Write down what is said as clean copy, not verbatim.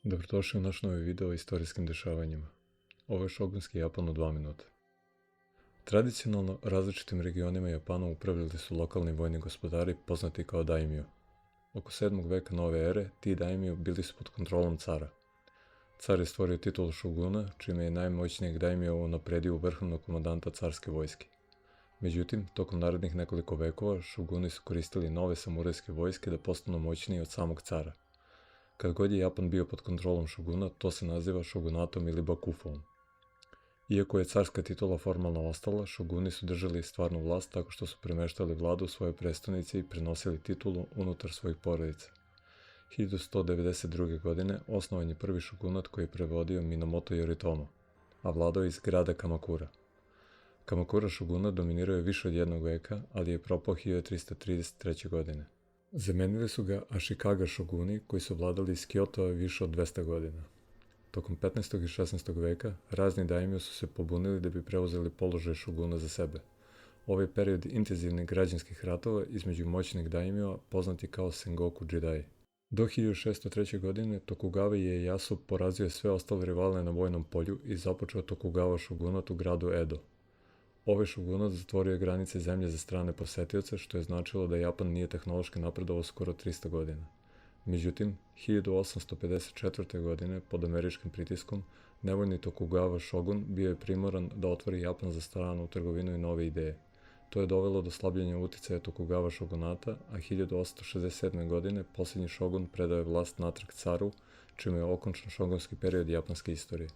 Dobrodošli u naš novi video o istorijskim dešavanjima. Ovo je šogunski Japan u 2 minuta. Tradicionalno, različitim regionima Japana upravljali su lokalni vojni gospodari poznati kao daimyo. Oko 7. veka nove ere, ti daimyo bili su pod kontrolom cara. Car je stvorio titulu šoguna, čime je najmoćnijeg daimyo unapredio u vrhovnog komandanta carske vojske. Međutim, tokom narednih nekoliko vekova, šoguni su koristili nove samurajske vojske da postanu moćniji od samog cara. Kad god je Japan bio pod kontrolom šoguna, to se naziva šogunatom ili bakufom. Iako je carska titula formalno ostala, šoguni su držali stvarnu vlast tako što su premeštali vladu u svoje prestonice i prenosili titulu unutar svojih porodica. 1192. godine osnovan je prvi šogunat koji je predvodio Minamoto Yoritomo, a vladao iz grada Kamakura. Kamakura šogunat dominirao je više od jednog veka, ali je propao 1333. godine. Zamenili su ga Ashikaga šoguni koji su vladali iz Kyotova više od 200 godina. Tokom 15. i 16. veka razni daimyo su se pobunili da bi preuzeli položaj šoguna za sebe. Ovaj period intenzivnih građanskih ratova između moćnih daimyoa poznat je kao Sengoku Jidai. Do 1603. godine Tokugawa Ieyasu porazio sve ostale rivale na vojnom polju i započeo Tokugawa šogunat u gradu Edo. Ovaj šogunat zatvorio je granice zemlje za strane posetioce, što je značilo da Japan nije tehnološki napredovao skoro 300 godina. Međutim, 1854. godine, pod američkim pritiskom, nevoljni Tokugawa šogun bio je primoran da otvori Japan za stranu trgovinu i nove ideje. To je dovelo do slabljenja uticaja Tokugawa šogunata, a 1867. godine posljednji šogun predao je vlast natrag caru, čime je okončan šogunski period japanske istorije.